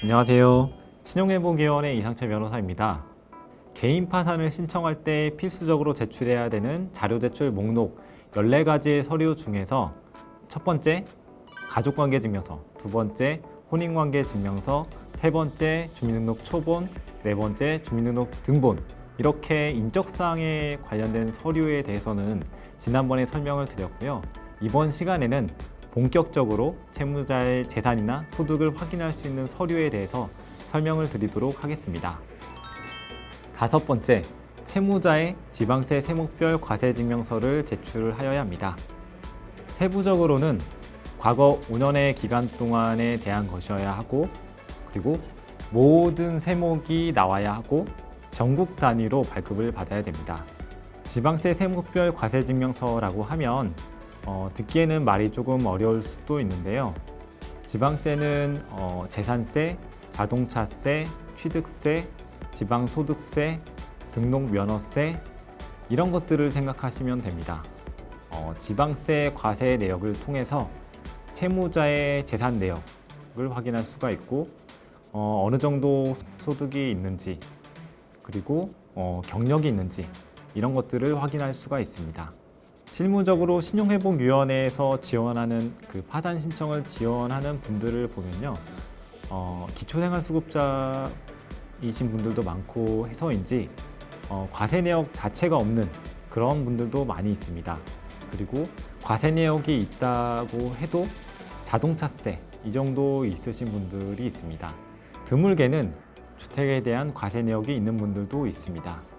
안녕하세요. 신용회복위원회 이상철 변호사입니다. 개인 파산을 신청할 때 필수적으로 제출해야 되는 자료 제출 목록 14가지의 서류 중에서 첫 번째, 가족관계증명서, 두 번째, 혼인관계증명서, 세 번째, 주민등록 초본, 네 번째, 주민등록 등본, 이렇게 인적사항에 관련된 서류에 대해서는 지난번에 설명을 드렸고요. 이번 시간에는 본격적으로 채무자의 재산이나 소득을 확인할 수 있는 서류에 대해서 설명을 드리도록 하겠습니다. 다섯 번째, 채무자의 지방세 세목별 과세증명서를 제출하여야 합니다. 세부적으로는 과거 5년의 기간 동안에 대한 것이어야 하고, 그리고 모든 세목이 나와야 하고 전국 단위로 발급을 받아야 됩니다. 지방세 세목별 과세증명서라고 하면 듣기에는 말이 조금 어려울 수도 있는데요. 지방세는 재산세, 자동차세, 취득세, 지방소득세, 등록면허세 이런 것들을 생각하시면 됩니다. 지방세 과세 내역을 통해서 채무자의 재산 내역을 확인할 수가 있고 어느 정도 소득이 있는지 그리고 경력이 있는지 이런 것들을 확인할 수가 있습니다. 실무적으로 신용회복위원회에서 지원하는 그 파산 신청을 지원하는 분들을 보면요, 기초생활수급자이신 분들도 많고 해서인지 과세 내역 자체가 없는 그런 분들도 많이 있습니다. 그리고 과세 내역이 있다고 해도 자동차세 이 정도 있으신 분들이 있습니다. 드물게는 주택에 대한 과세 내역이 있는 분들도 있습니다.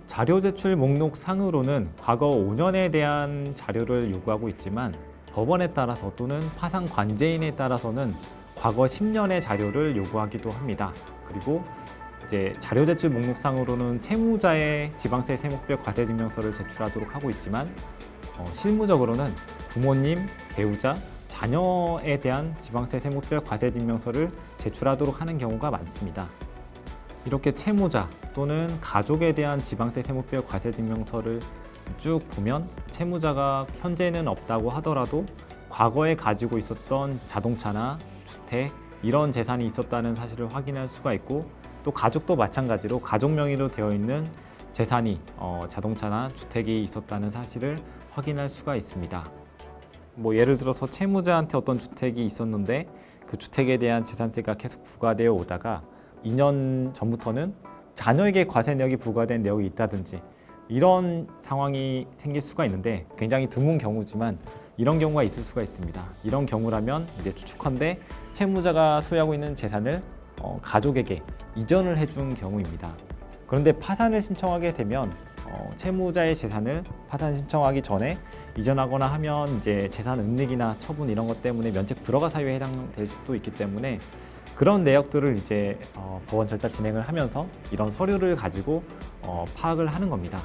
자료 제출 목록 상으로는 과거 5년에 대한 자료를 요구하고 있지만 법원에 따라서 또는 파산 관제인에 따라서는 과거 10년의 자료를 요구하기도 합니다. 그리고 이제 자료 제출 목록 상으로는 채무자의 지방세 세목별 과세증명서를 제출하도록 하고 있지만 실무적으로는 부모님, 배우자, 자녀에 대한 지방세 세목별 과세증명서를 제출하도록 하는 경우가 많습니다. 이렇게 채무자 또는 가족에 대한 지방세 세목별 과세증명서를 쭉 보면 채무자가 현재는 없다고 하더라도 과거에 가지고 있었던 자동차나 주택 이런 재산이 있었다는 사실을 확인할 수가 있고 또 가족도 마찬가지로 가족 명의로 되어 있는 재산이 자동차나 주택이 있었다는 사실을 확인할 수가 있습니다. 뭐 예를 들어서 채무자한테 어떤 주택이 있었는데 그 주택에 대한 재산세가 계속 부과되어 오다가 2년 전부터는 자녀에게 과세 내역이 부과된 내역이 있다든지 이런 상황이 생길 수가 있는데 굉장히 드문 경우지만 이런 경우가 있을 수가 있습니다. 이런 경우라면 이제 추측컨대 채무자가 소유하고 있는 재산을 가족에게 이전을 해준 경우입니다. 그런데 파산을 신청하게 되면 채무자의 재산을 파산 신청하기 전에 이전하거나 하면 이제 재산 은닉이나 처분 이런 것 때문에 면책 불허가 사유에 해당될 수도 있기 때문에 그런 내역들을 이제 법원 절차 진행을 하면서 이런 서류를 가지고 파악을 하는 겁니다.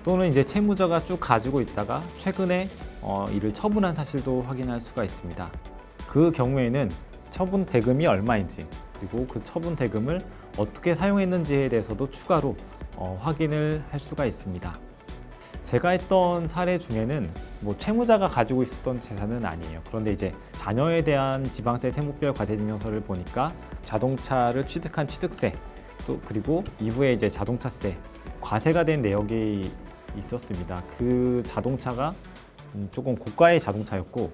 또는 이제 채무자가 쭉 가지고 있다가 최근에 이를 처분한 사실도 확인할 수가 있습니다. 그 경우에는 처분 대금이 얼마인지 그리고 그 처분 대금을 어떻게 사용했는지에 대해서도 추가로 확인을 할 수가 있습니다. 제가 했던 사례 중에는 뭐 채무자가 가지고 있었던 재산은 아니에요. 그런데 이제 자녀에 대한 지방세 세목별 과세증명서를 보니까 자동차를 취득한 취득세 또 그리고 이후에 이제 자동차세 과세가 된 내역이 있었습니다. 그 자동차가 조금 고가의 자동차였고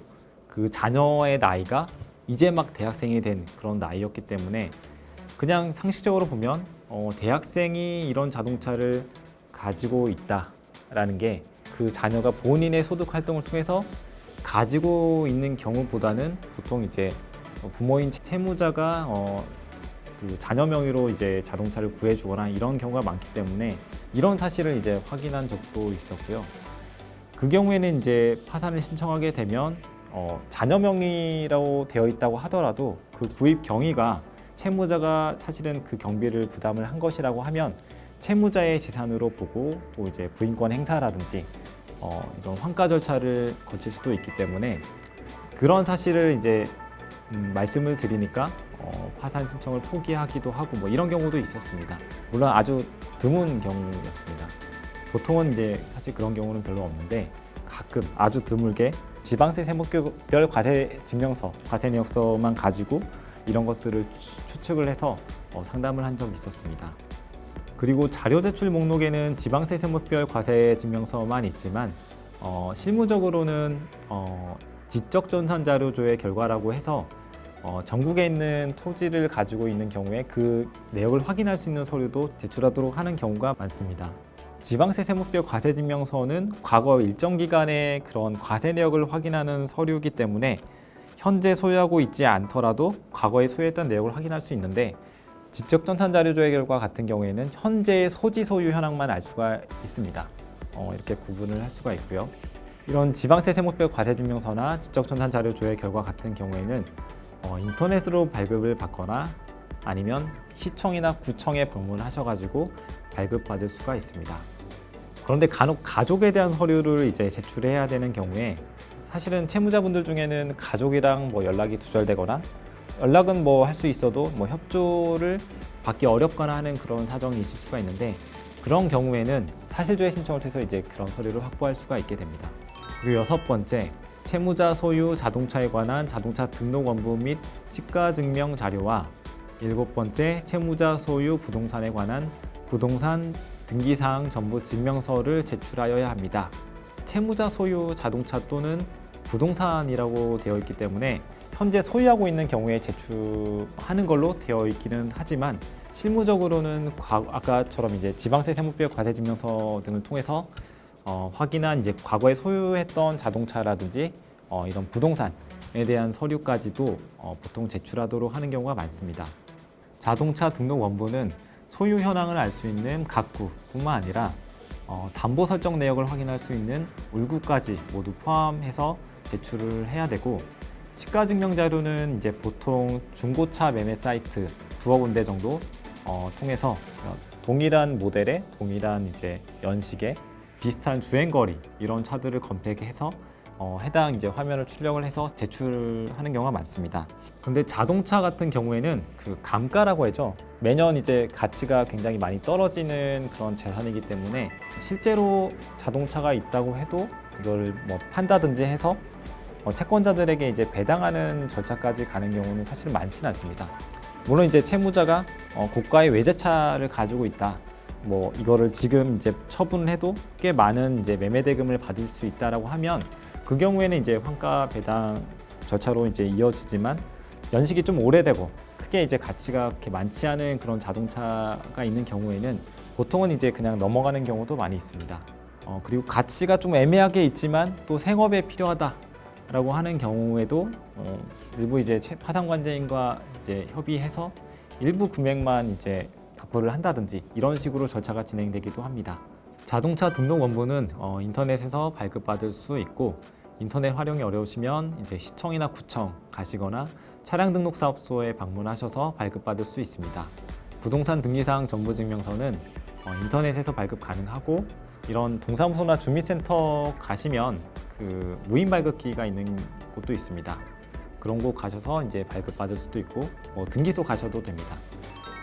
그 자녀의 나이가 이제 막 대학생이 된 그런 나이였기 때문에 그냥 상식적으로 보면 대학생이 이런 자동차를 가지고 있다라는 게 그 자녀가 본인의 소득 활동을 통해서 가지고 있는 경우보다는 보통 이제 부모인 채무자가 그 자녀 명의로 이제 자동차를 구해주거나 이런 경우가 많기 때문에 이런 사실을 이제 확인한 적도 있었고요. 그 경우에는 이제 파산을 신청하게 되면 자녀 명의로 되어 있다고 하더라도 그 구입 경위가 채무자가 사실은 그 경비를 부담을 한 것이라고 하면 채무자의 재산으로 보고 또 이제 부인권 행사라든지 이런 환가 절차를 거칠 수도 있기 때문에 그런 사실을 이제 말씀을 드리니까 파산 신청을 포기하기도 하고 뭐 이런 경우도 있었습니다. 물론 아주 드문 경우였습니다. 보통은 이제 사실 그런 경우는 별로 없는데 가끔 아주 드물게 지방세 세목별 과세 증명서, 과세 내역서만 가지고 이런 것들을 추측을 해서 상담을 한 적이 있었습니다. 그리고 자료 제출 목록에는 지방세 세무별 과세 증명서만 있지만 실무적으로는 지적전산 자료조의 결과라고 해서 전국에 있는 토지를 가지고 있는 경우에 그 내역을 확인할 수 있는 서류도 제출하도록 하는 경우가 많습니다. 지방세 세무별 과세증명서는 과거 일정 기간의 그런 과세 내역을 확인하는 서류이기 때문에 현재 소유하고 있지 않더라도 과거에 소유했던 내역을 확인할 수 있는데, 지적전산 자료조의 결과 같은 경우에는 현재의 소지 소유 현황만 알 수가 있습니다. 이렇게 구분을 할 수가 있고요. 이런 지방세 세무별 과세증명서나 지적전산 자료조의 결과 같은 경우에는 인터넷으로 발급을 받거나 아니면 시청이나 구청에 방문하셔가지고 발급받을 수가 있습니다. 그런데 간혹 가족에 대한 서류를 이제 제출해야 되는 경우에 사실은 채무자분들 중에는 가족이랑 연락이 두절되거나 연락은 할 수 있어도 협조를 받기 어렵거나 하는 그런 사정이 있을 수가 있는데, 그런 경우에는 사실조회 신청을 통해서 이제 그런 서류를 확보할 수가 있게 됩니다. 그리고 6번째, 채무자 소유 자동차에 관한 자동차 등록 원부 및 시가 증명 자료와 7번째, 채무자 소유 부동산에 관한 부동산 등기사항 전부 증명서를 제출하여야 합니다. 채무자 소유 자동차 또는 부동산이라고 되어 있기 때문에 현재 소유하고 있는 경우에 제출하는 걸로 되어 있기는 하지만, 실무적으로는 아까처럼 이제 지방세 세무별 과세증명서 등을 통해서 확인한 이제 과거에 소유했던 자동차라든지 이런 부동산에 대한 서류까지도 보통 제출하도록 하는 경우가 많습니다. 자동차 등록 원부는 소유 현황을 알 수 있는 각구뿐만 아니라 담보 설정 내역을 확인할 수 있는 울구까지 모두 포함해서 제출을 해야 되고, 시가 증명 자료는 이제 보통 중고차 매매 사이트 두어 군데 정도 통해서 동일한 모델의 동일한 이제 연식의 비슷한 주행거리 이런 차들을 검색해서 해당 이제 화면을 출력을 해서 제출하는 경우가 많습니다. 근데 자동차 같은 경우에는 그 감가라고 하죠. 매년 이제 가치가 굉장히 많이 떨어지는 그런 재산이기 때문에 실제로 자동차가 있다고 해도 이걸 판다든지 해서 채권자들에게 이제 배당하는 절차까지 가는 경우는 사실 많지는 않습니다. 물론 이제 채무자가 고가의 외제차를 가지고 있다, 이거를 지금 이제 처분을 해도 꽤 많은 이제 매매 대금을 받을 수 있다라고 하면 그 경우에는 이제 환가 배당 절차로 이제 이어지지만, 연식이 좀 오래되고 크게 이제 가치가 그렇게 많지 않은 그런 자동차가 있는 경우에는 보통은 이제 그냥 넘어가는 경우도 많이 있습니다. 그리고 가치가 좀 애매하게 있지만 또 생업에 필요하다라고 하는 경우에도 일부 이제 파산관제인과 이제 협의해서 일부 금액만 이제 납부를 한다든지 이런 식으로 절차가 진행되기도 합니다. 자동차 등록 원부는 인터넷에서 발급받을 수 있고, 인터넷 활용이 어려우시면 이제 시청이나 구청 가시거나 차량 등록 사업소에 방문하셔서 발급받을 수 있습니다. 부동산 등기사항 전부증명서는 인터넷에서 발급 가능하고, 이런 동사무소나 주민센터 가시면 그 무인 발급기가 있는 곳도 있습니다. 그런 곳 가셔서 이제 발급받을 수도 있고, 등기소 가셔도 됩니다.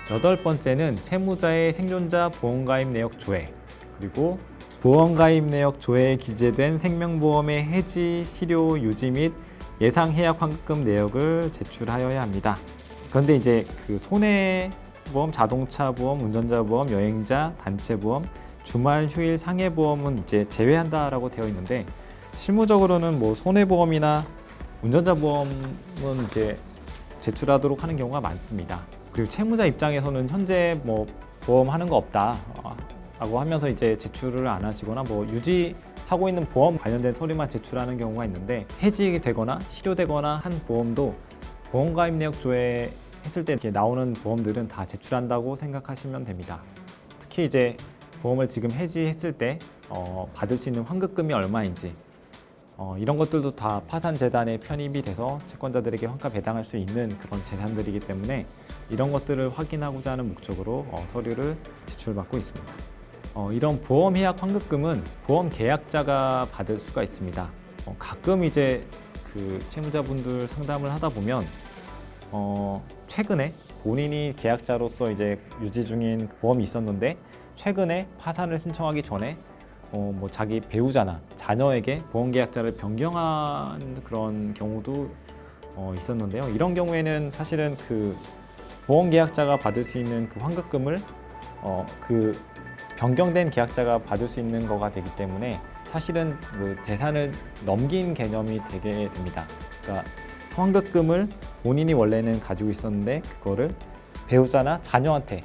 8번째는 채무자의 생존자 보험가입 내역 조회, 그리고 보험가입 내역 조회에 기재된 생명보험의 해지, 실효, 유지 및 예상 해약 환급금 내역을 제출하여야 합니다. 그런데 이제 그 손해보험, 자동차 보험, 운전자 보험, 여행자, 단체 보험, 주말 휴일 상해 보험은 이제 제외한다라고 되어 있는데, 실무적으로는 손해보험이나 운전자 보험은 이제 제출하도록 하는 경우가 많습니다. 그리고 채무자 입장에서는 현재 보험하는 거 없다 라고 하면서 이제 제출을 안 하시거나 유지하고 있는 보험 관련된 서류만 제출하는 경우가 있는데, 해지되거나 실효되거나 한 보험도 보험가입 내역 조회했을 때 이렇게 나오는 보험들은 다 제출한다고 생각하시면 됩니다. 특히 이제 보험을 지금 해지했을 때 받을 수 있는 환급금이 얼마인지 이런 것들도 다 파산재단에 편입이 돼서 채권자들에게 환가 배당할 수 있는 그런 재산들이기 때문에 이런 것들을 확인하고자 하는 목적으로 서류를 제출받고 있습니다. 이런 보험 해약 환급금은 보험 계약자가 받을 수가 있습니다. 가끔 이제 그 채무자분들 상담을 하다 보면 최근에 본인이 계약자로서 이제 유지 중인 보험이 있었는데 최근에 파산을 신청하기 전에 자기 배우자나 자녀에게 보험 계약자를 변경한 그런 경우도 있었는데요. 이런 경우에는 사실은 그 보험 계약자가 받을 수 있는 그 환급금을 그 변경된 계약자가 받을 수 있는 거가 되기 때문에 사실은 그 재산을 넘긴 개념이 되게 됩니다. 그러니까 환급금을 본인이 원래는 가지고 있었는데 그거를 배우자나 자녀한테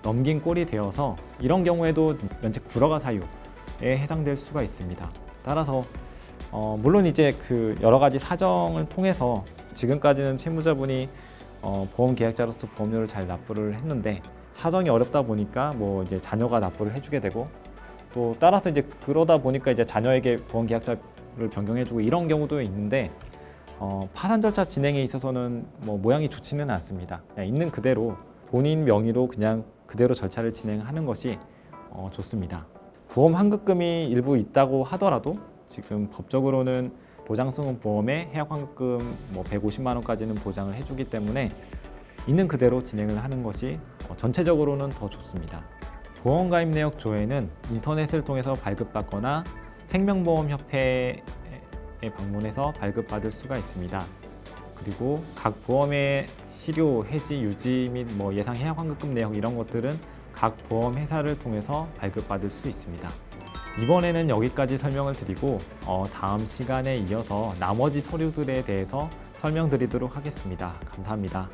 넘긴 꼴이 되어서 이런 경우에도 면책 불허가 사유에 해당될 수가 있습니다. 따라서 물론 이제 그 여러 가지 사정을 통해서 지금까지는 채무자분이 보험 계약자로서 보험료를 잘 납부를 했는데 사정이 어렵다 보니까 뭐 이제 자녀가 납부를 해주게 되고 또 따라서 이제 그러다 보니까 이제 자녀에게 보험 계약자를 변경해주고 이런 경우도 있는데 파산 절차 진행에 있어서는 뭐 모양이 좋지는 않습니다. 그냥 있는 그대로 본인 명의로 그냥 그대로 절차를 진행하는 것이 좋습니다. 보험 환급금이 일부 있다고 하더라도 지금 법적으로는 보장성은 보험에 해약 환급금 뭐 150만 원까지는 보장을 해주기 때문에 있는 그대로 진행을 하는 것이 전체적으로는 더 좋습니다. 보험 가입 내역 조회는 인터넷을 통해서 발급받거나 생명보험협회에 방문해서 발급받을 수가 있습니다. 그리고 각 보험의 실효, 해지, 유지 및 뭐 예상 해약 환급금 내역 이런 것들은 각 보험 회사를 통해서 발급받을 수 있습니다. 이번에는 여기까지 설명을 드리고 다음 시간에 이어서 나머지 서류들에 대해서 설명드리도록 하겠습니다. 감사합니다.